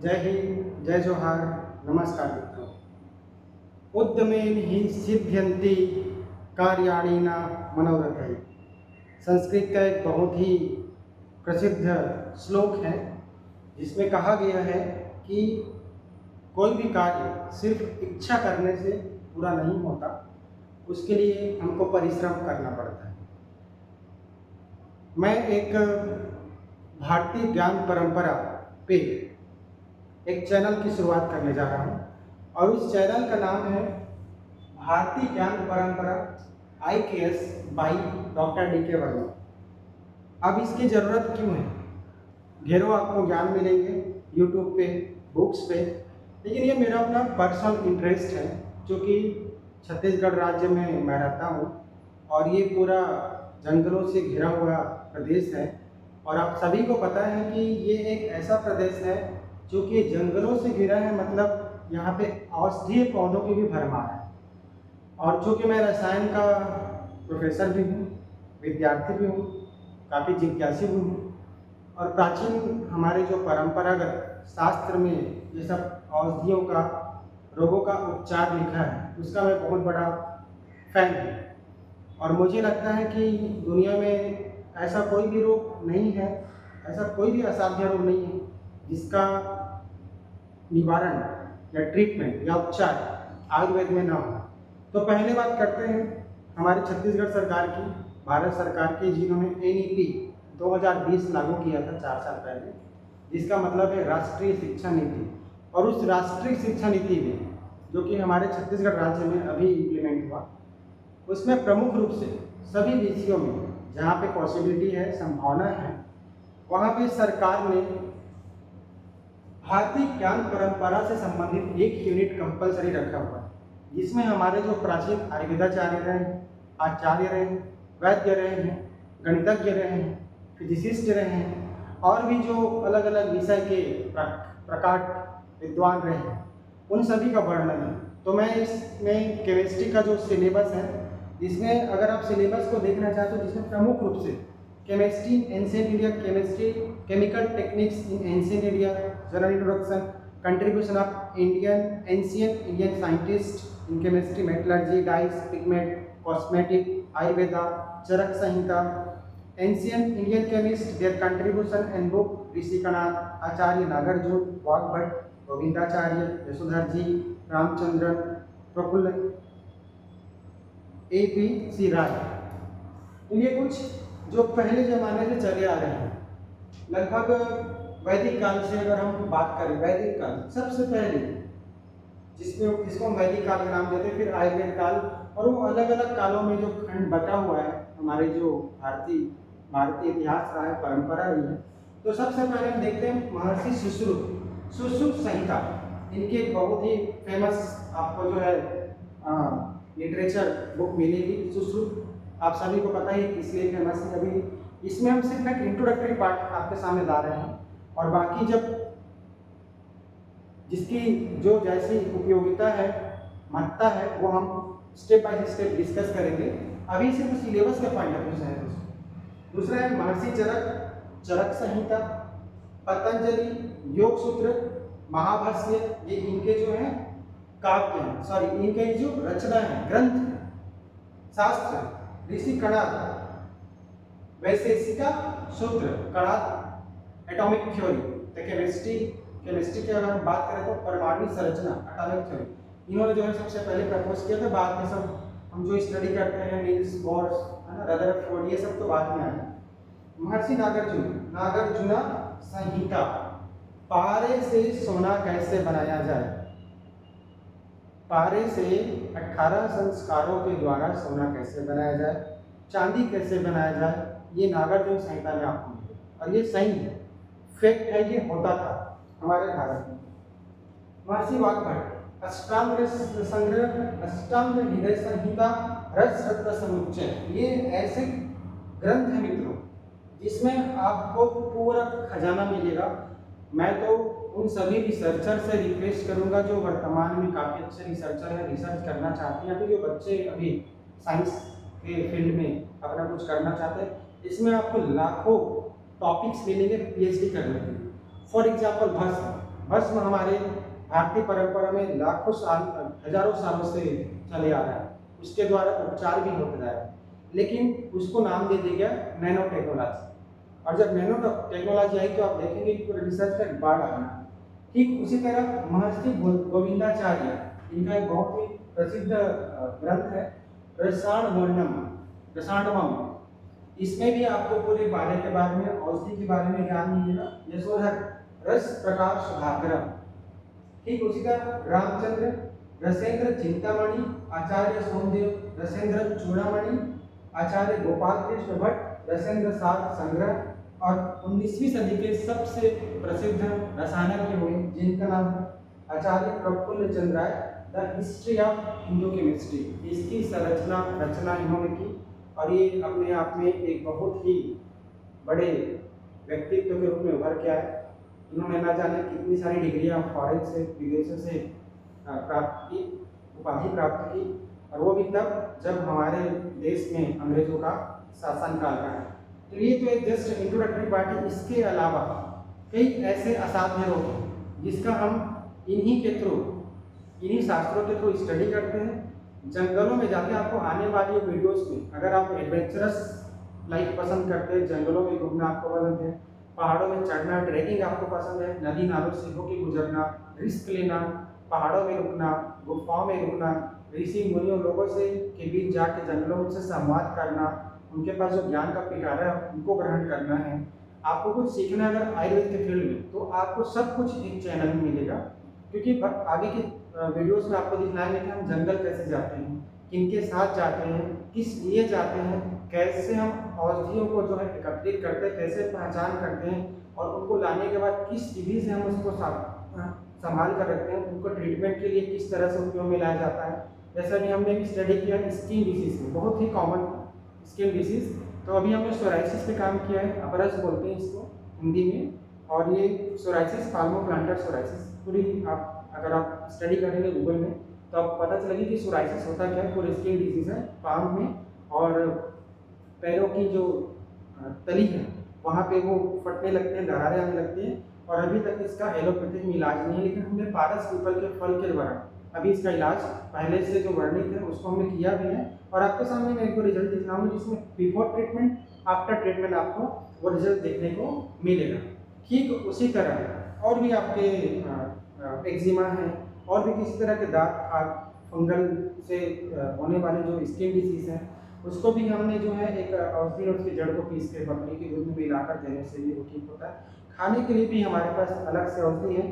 जय हिंद, जय जोहार, नमस्कार मित्रों। उद्यमेन हि सिद्ध्यन्ति कार्याणि न मनोरथैः। संस्कृत का एक बहुत ही प्रसिद्ध श्लोक है जिसमें कहा गया है कि कोई भी कार्य सिर्फ इच्छा करने से पूरा नहीं होता, उसके लिए हमको परिश्रम करना पड़ता है। मैं एक भारतीय ज्ञान परंपरा पे एक चैनल की शुरुआत करने जा रहा हूँ और उस चैनल का नाम है भारतीय ज्ञान परंपरा IKS by doctor DK Verma. अब इसकी ज़रूरत क्यों है? ढेरों आपको ज्ञान मिलेंगे यूट्यूब पे, बुक्स पे, लेकिन ये मेरा अपना पर्सनल इंटरेस्ट है क्योंकि छत्तीसगढ़ राज्य में मैं रहता हूँ और ये पूरा जंगलों से घिरा हुआ प्रदेश है। और आप सभी को पता है कि ये एक ऐसा प्रदेश है जो कि जंगलों से घिरा है, मतलब यहाँ पे औषधीय पौधों की भी भरमार है। और चूँकि मैं रसायन का प्रोफेसर भी हूँ, विद्यार्थी भी हूँ, काफ़ी जिज्ञासु भी हूँ और प्राचीन हमारे जो परंपरागत शास्त्र में ये सब औषधियों का, रोगों का उपचार लिखा है, उसका मैं बहुत बड़ा फैन हूँ। और मुझे लगता है कि दुनिया में ऐसा कोई भी रोग नहीं है, ऐसा कोई भी असाध्य रोग नहीं है जिसका निवारण या ट्रीटमेंट या उपचार आयुर्वेद में ना हो। तो पहले बात करते हैं हमारे छत्तीसगढ़ सरकार की, भारत सरकार की, जिन्होंने NEP 2020 लागू किया था 4 साल पहले, जिसका मतलब है राष्ट्रीय शिक्षा नीति। और उस राष्ट्रीय शिक्षा नीति में जो कि हमारे छत्तीसगढ़ राज्य में अभी इम्प्लीमेंट हुआ, उसमें प्रमुख रूप से सभी विषयों में जहाँ पे पॉसिबिलिटी है, संभावना है, वहाँ पे सरकार ने भारतीय ज्ञान परंपरा से संबंधित एक यूनिट कंपलसरी रखा हुआ है, जिसमें हमारे जो प्राचीन आयुर्वेदाचार्य रहे हैं, आचार्य रहे हैं, वैद्य रहे हैं, गणितज्ञ रहे हैं, फिजिसिस्ट रहे हैं और भी जो अलग अलग विषय के प्रकाट विद्वान रहे हैं, उन सभी का वर्णन है। तो मैं इसमें केमिस्ट्री का जो सिलेबस है, जिसमें अगर आप सिलेबस को देखना चाहते हो, जिसमें प्रमुख रूप से chemistry ancient India, chemistry chemical techniques in ancient India, general introduction, contribution of ancient Indian scientist in chemistry, metallurgy, dyes, pigment, cosmetic, Ayurveda, Charaka Samhita, ancient Indian chemist, their contribution and book, Rishi Kanad, Acharya Nagarjuna, Vagbhata, Govindacharya, Yashodhar ji, Ramachandran, Prafulla, AP Ray. ये कुछ जो पहले ज़माने से चले आ रहे हैं, लगभग वैदिक काल से अगर हम बात करें, वैदिक काल सबसे पहले जिसको हम वैदिक काल का नाम देते हैं, फिर आयुर्वेद काल, और वो अलग अलग कालों में जो खंड बटा हुआ है, हमारे जो भारतीय इतिहास रहा है, परंपरा रही है। तो सबसे पहले हम देखते हैं महर्षि सुश्रुत संहिता। इनकी एक बहुत ही फेमस आपको जो है लिटरेचर बुक मिलेगी, सुश्रुत। आप सभी को पता ही किस लिए फेमस है। अभी इसमें हम सिर्फ एक इंट्रोडक्टरी पार्ट आपके सामने ला रहे हैं और बाकी जब जिसकी जो जैसी उपयोगिता है, महत्ता है, वो हम स्टेप बाय स्टेप डिस्कस करेंगे। अभी सिर्फ सिलेबस के पॉइंट ऑफ व्यू से है। दूसरा है महर्षि चरक संहिता, पतंजलि योग सूत्र, महाभाष्य, ये इनके जो है काव्य हैं, सॉरी इनके जो रचना है, ग्रंथ है, शास्त्र, ऋषि कणाद, वैशेषिका सूत्र, कणाद, एटॉमिक थ्योरी, तो केमिस्ट्री की अगर हम बात करें तो परमाणु संरचना, एटॉमिक थ्योरी, इन्होंने जो है सबसे पहले प्रपोज किया था। बाद में सब हम जो स्टडी करते हैं, नील्स बोर, है ना, रदरफोर्ड, ये सब तो बाद में आया। महर्षि नागार्जुना संहिता, पारे से सोना कैसे बनाया जाए, पारे से 18 संस्कारों के द्वारा सोना कैसे बनाया जाए, चांदी कैसे बनाया जाए, ये नागार्जुन संहिता में आपको मिलेगा। और ये सही है, फैक्ट है, ये होता था हमारे भारत में। महर्षि वाग्भट, अष्टांग संग्रह, अष्टांग हृदय संहिता, रस रत्न समुच्चय, ये ऐसे ग्रंथ है मित्रों जिसमें आपको पूरा खजाना मिलेगा। मैं तो उन सभी रिसर्चर से रिक्वेस्ट करूंगा जो वर्तमान में काफ़ी अच्छे रिसर्चर हैं, रिसर्च करना चाहते हैं, या फिर जो बच्चे अभी साइंस के फील्ड में अपना कुछ करना चाहते हैं, इसमें आपको लाखों टॉपिक्स मिलेंगे PhD करने के लिए। फॉर एग्जाम्पल भस्म हमारे भारतीय परंपरा में लाखों साल, हजारों सालों से चले आ रहा है, उसके द्वारा उपचार भी होता जा रहा है, लेकिन उसको नाम दे दिया गया नैनो टेक्नोलॉजी। और जब नैनो टेक्नोलॉजी आई तो आप देखेंगे कि पूरे रिसर्च का बाढ़ आना। ठीक उसी तरह महर्षि गोविंदाचार्य, इनका एक बहुत ही प्रसिद्ध ग्रंथ है रसायनमम। इसमें भी आपको पूरे बारे के बारे में, औषधि के बारे में ज्ञान मिलेगा। यशोधर रस प्रकार सुधाकर। ठीक उसी तरह रामचंद्र रसेंद्र चिंतामणि, आचार्य सोमदेव रसेंद्र चूड़ामणि, आचार्य गोपाल कृष्ण भट्ट रसेंद्र सार संग्रह, और 19वीं सदी के सबसे प्रसिद्ध रसायनज्ञ हुए जिनका नाम है Acharya Prafulla Chandra Ray, the history of Hindu chemistry. इसकी रचना इन्होंने की, और ये अपने आप में एक बहुत ही बड़े व्यक्तित्व के रूप में उभर के आए। इन्होंने ना जाने कितनी सारी डिग्रियां फॉरेन से, विदेशों से प्राप्त की, उपाधि प्राप्त की, और वो भी तब जब हमारे देश में अंग्रेजों का शासनकाल रहा है। तो ये तो एक जस्ट इंट्रोडक्टरी पार्ट है। इसके अलावा कई ऐसे असाध्य रोग हैं जिसका हम इन्हीं के थ्रू, इन्हीं शास्त्रों के थ्रू स्टडी करते हैं। जंगलों में जाके आपको आने वाली वीडियोस में, अगर आप एडवेंचरस लाइफ पसंद करते हैं, जंगलों में घूमना आपको पसंद है, पहाड़ों में चढ़ना, ट्रैकिंग आपको पसंद है, नदी नालों से होकर गुजरना, रिस्क लेना, पहाड़ों में रुकना, गुफाओं में रुकना, ऋषि मुनियों लोगों से के बीच जाके जंगलों से संवाद करना, उनके पास जो ज्ञान का पिटारा है उनको ग्रहण करना है, आपको कुछ सीखना है अगर आयुर्वेद के फील्ड में, तो आपको सब कुछ एक चैनल में मिलेगा। क्योंकि आगे के वीडियोस में आपको दिखलाएंगे कि हम जंगल कैसे जाते हैं, किनके साथ जाते हैं, किस लिए जाते हैं, कैसे हम औषधियों को जो है एकत्रित करते हैं, कैसे पहचान करते हैं, और उनको लाने के बाद किस विधि से हम उसको संभाल कर रखते हैं, उनको ट्रीटमेंट के लिए किस तरह से उपयोग में लाया जाता है। जैसा भी हमने भी स्टडी किया स्किन डिसीज में, बहुत ही कॉमन स्किन डिसीज, तो अभी हमने सोराइसिस पे काम किया है, अपरस बोलते हैं इसको हिंदी में, और ये सोराइसिस पाल्मोप्लांटर सोराइसिस पूरी अगर आप स्टडी करेंगे गूगल में तो आपको पता चलेगी कि सोराइसिस होता क्या है। पूरी स्किन डिजीज है, पाम में और पैरों की जो तली है वहाँ पे वो फटने लगते हैं, दरारें आने लगती हैं, और अभी तक इसका एलोपैथिक में इलाज नहीं है। लेकिन हमने पारस पीपल के फल के द्वारा अभी इसका इलाज पहले से जो वर्णित है उसको हमने किया भी है, और आपके सामने मैं एक रिजल्ट दिखाऊंगा जिसमें बिफोर ट्रीटमेंट, आफ्टर ट्रीटमेंट आपको वो रिजल्ट देखने को मिलेगा। ठीक उसी तरह और भी आपके एक्जिमा है, और भी किसी तरह के दांत फंगल से होने वाले जो स्किन डिसीज हैं, उसको भी हमने जो है एक औषधि और उसकी जड़ को पीस के बकरी के दूध में मिलाकर देने से भी वो ठीक होता है। खाने के लिए भी हमारे पास अलग से औषधि है,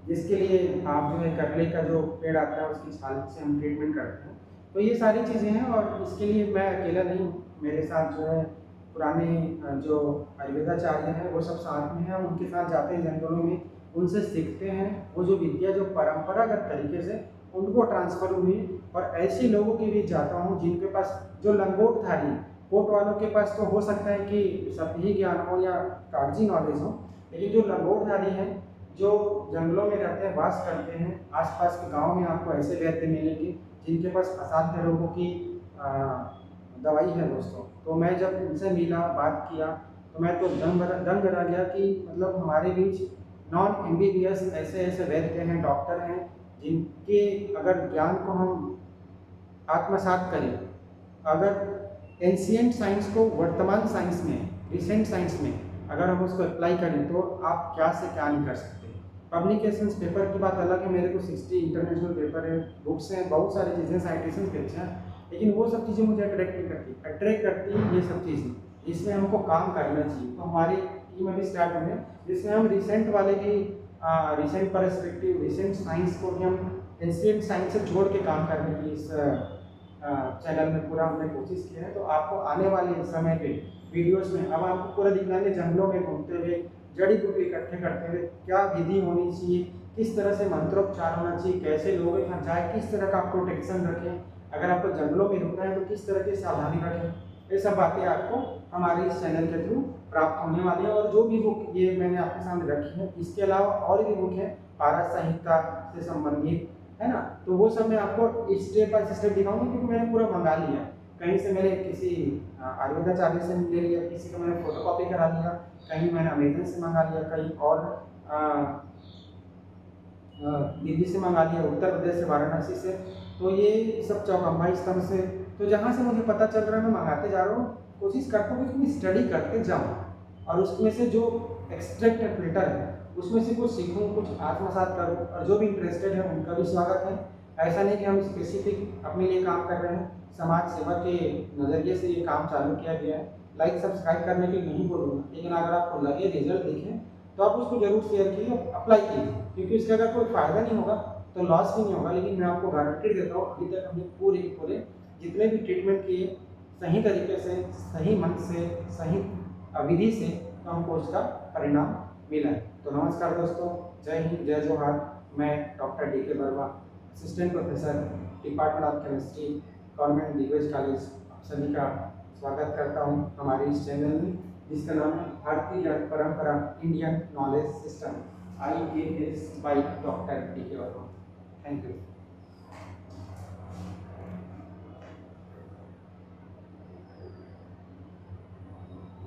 जिसके लिए आप जो है करले का जो पेड़ आता है उसकी छाल से हम ट्रीटमेंट करते हैं। तो ये सारी चीज़ें हैं, और इसके लिए मैं अकेला नहीं, मेरे साथ जो है पुराने जो आयुर्वेदाचार्य हैं वो सब साथ में हैं, हम उनके साथ जाते हैं जंगलों में, उनसे सीखते हैं वो जो विद्या जो परंपरागत तरीके से उनको ट्रांसफर हुई, और ऐसे लोगों के बीच जाता हूँ जिनके पास जो लंगोटधारी, कोट वालों के पास तो हो सकता है कि सभी ज्ञान हो या कागजी नॉलेज हो, लेकिन जो लंगोटधारी हैं, जो जंगलों में रहते हैं, वास करते हैं, आसपास के गांव में आपको ऐसे वैद्य मिलेंगे जिनके पास असाध्य रोगों की दवाई है दोस्तों। तो मैं जब उनसे मिला, बात किया, तो मैं तो दंग रह गया कि मतलब हमारे बीच नॉन MBBS ऐसे ऐसे वैद्य हैं, डॉक्टर हैं, जिनके अगर ज्ञान को हम आत्मसात करें, अगर एंशिएंट साइंस को वर्तमान साइंस में, रिसेंट साइंस में अगर हम उसको अप्लाई करें तो आप क्या से क्या नहीं कर सकते। पब्लिकेशंस पेपर की बात अलग है, मेरे को 60 इंटरनेशनल पेपर है, बुक्स हैं, बहुत सारी चीज़ें, साइटेशंस भी अच्छे हैं, लेकिन वो सब चीज़ें मुझे अट्रैक्ट नहीं करती। अट्रैक्ट करती है ये सब चीज़ें, इसमें हमको काम करना चाहिए। तो हमारी टीम अभी स्टार्ट हुई है जिसमें हम रिसेंट वाले की रिसेंट परस्पेक्टिव, रिसेंट साइंस को भी हम एंशिएंट साइंस से जोड़ के काम करने की इस चैनल में पूरा हमने कोशिश की है। तो आपको आने वाले समय पे वीडियोस में अब आपको पूरा दिखाएंगे जंगलों में घूमते हुए, जड़ी बूटी इकट्ठे करते हुए, क्या विधि होनी चाहिए, किस तरह से मंत्रोपचार होना चाहिए, कैसे लोग यहाँ जाए, किस तरह का आप प्रोटेक्शन रखें, अगर आपको जंगलों में रुकना है तो किस तरह की सावधानी रखें, ये सब बातें आपको हमारे इस चैनल के थ्रू प्राप्त होने वाली है। और जो भी बुक ये मैंने आपके सामने रखी है, इसके अलावा और भी बुक है पारस संहिता से संबंधित, है ना, तो वो सब मैं आपको स्टेप बाय स्टेप दिखाऊंगा, क्योंकि मैंने पूरा मंगा लिया है। कहीं से मैंने किसी आयुर्वेदाचार्य से ले लिया, किसी का मैंने फोटो कॉपी करा लिया, कहीं मैंने अमेजन से मंगा लिया, कहीं और दिल्ली से मंगा लिया, उत्तर प्रदेश से, वाराणसी से, तो ये सब चौकम्बा स्तंभ से, तो जहाँ से मुझे पता चल रहा है मैं मंगाते जा रहा हूँ। कोशिश करता हूँ कि स्टडी करते जाऊँ और उसमें से जो एक्सट्रैक्ट है, फिल्टर है, उसमें से कुछ सीखूँ, कुछ आत्मसात करूँ, और जो भी इंटरेस्टेड है उनका भी स्वागत है। ऐसा नहीं कि हम स्पेसिफिक अपने लिए काम कर रहे हैं, समाज सेवा के नज़रिए से ये काम चालू किया गया है। लाइक सब्सक्राइब करने के लिए नहीं बोलूँगा, लेकिन अगर आपको लगे रिजल्ट दिखे तो आप उसको जरूर शेयर कीजिए, अप्लाई कीजिए, क्योंकि उसका अगर कोई फ़ायदा नहीं होगा तो लॉस भी नहीं होगा। लेकिन मैं आपको गारंटी देता हूँ, अभी तक हमने पूरे जितने भी ट्रीटमेंट किए सही तरीके से, सही मन से, सही विधि से, तो हमको उसका परिणाम मिला है। तो नमस्कार दोस्तों, जय हिंद, जय जोहार। मैं doctor DK Verma, assistant professor, department of chemistry, government DOH college, आप सभी का स्वागत करता हूँ हमारे इस चैनल में, जिसका नाम है भारतीय ज्ञान परंपरा Indian knowledge system, IAS by doctor DK Verma. Thank you.